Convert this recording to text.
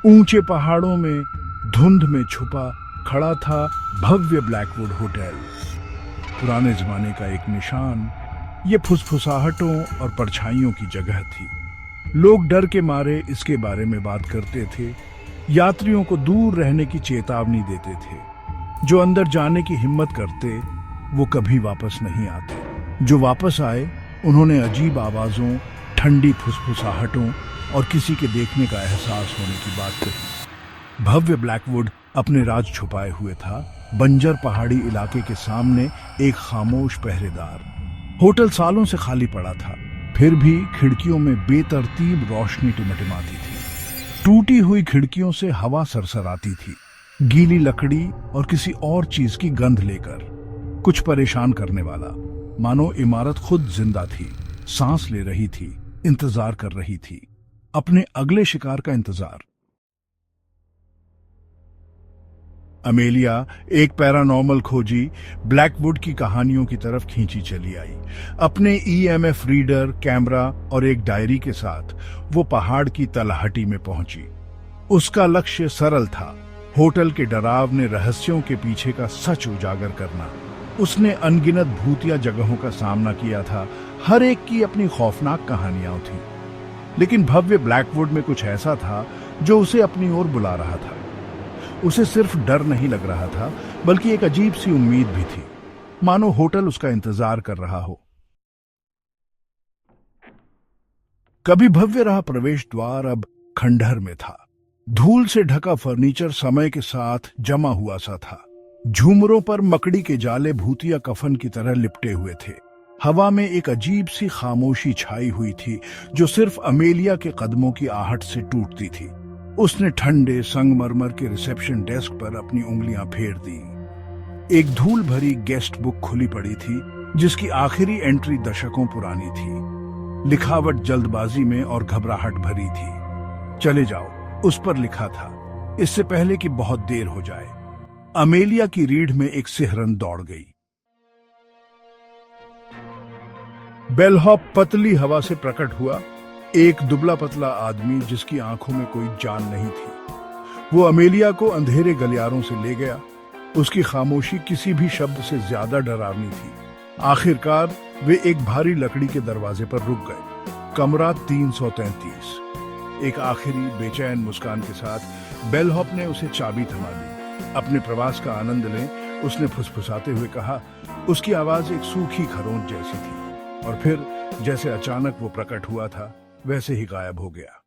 ऊंचे पहाड़ों में धुंध में छुपा खड़ा था भव्य ब्लैकवुड होटल, पुराने जमाने का एक निशान। ये फुसफुसाहटों और परछाइयों की जगह थी। लोग डर के मारे इसके बारे में बात करते थे, यात्रियों को दूर रहने की चेतावनी देते थे। जो अंदर जाने की हिम्मत करते वो कभी वापस नहीं आते। जो वापस आए उन्होंने अजीब आवाजों, ठंडी फुसफुसाहटों और किसी के देखने का एहसास होने की बात कही। भव्य ब्लैकवुड अपने राज छुपाए हुए था। बंजर पहाड़ी इलाके के सामने एक खामोश पहरेदार। होटल सालों से खाली पड़ा था, फिर भी खिड़कियों में बेतरतीब रोशनी टिमटिमाती थी। टूटी हुई खिड़कियों से हवा सरसराती थी, गीली लकड़ी और किसी और चीज की गंध लेकर। कुछ परेशान करने वाला, मानो इमारत खुद जिंदा थी, सांस ले रही थी, इंतजार कर रही थी, अपने अगले शिकार का इंतजार। अमेलिया, एक पैरानॉर्मल खोजी, ब्लैकवुड की कहानियों की तरफ खींची चली आई। अपने ईएमएफ रीडर, कैमरा और एक डायरी के साथ वो पहाड़ की तलहटी में पहुंची। उसका लक्ष्य सरल था, होटल के डरावने रहस्यों के पीछे का सच उजागर करना। उसने अनगिनत भूतिया जगहों का सामना किया था, हर एक की अपनी खौफनाक कहानियां थी। लेकिन भव्य ब्लैकवुड में कुछ ऐसा था जो उसे अपनी ओर बुला रहा था। उसे सिर्फ डर नहीं लग रहा था, बल्कि एक अजीब सी उम्मीद भी थी, मानो होटल उसका इंतजार कर रहा हो। कभी भव्य रहा प्रवेश द्वार अब खंडहर में था। धूल से ढका फर्नीचर समय के साथ जमा हुआ सा था। झूमरों पर मकड़ी के जाले भूतिया कफन की तरह लिपटे हुए थे। हवा में एक अजीब सी खामोशी छाई हुई थी, जो सिर्फ अमेलिया के कदमों की आहट से टूटती थी। उसने ठंडे संगमरमर के रिसेप्शन डेस्क पर अपनी उंगलियां फेर दी। एक धूल भरी गेस्ट बुक खुली पड़ी थी, जिसकी आखिरी एंट्री दशकों पुरानी थी। लिखावट जल्दबाजी में और घबराहट भरी थी। चले जाओ, उस पर लिखा था, इससे पहले कि बहुत देर हो जाए। अमेलिया की रीढ़ में एक सिहरन दौड़ गई। बेलहॉप पतली हवा से प्रकट हुआ, एक दुबला पतला आदमी जिसकी आंखों में कोई जान नहीं थी। वो अमेलिया को अंधेरे गलियारों से ले गया। उसकी खामोशी किसी भी शब्द से ज्यादा डरावनी थी। आखिरकार वे एक भारी लकड़ी के दरवाजे पर रुक गए। कमरा 333। एक आखिरी बेचैन मुस्कान के साथ बेलहॉप ने उसे चाबी थमा दी। अपने प्रवास का आनंद लें, उसने फुसफुसाते हुए कहा। उसकी आवाज एक सूखी खरोंच जैसी थी, और फिर जैसे अचानक वो प्रकट हुआ था, वैसे ही गायब हो गया।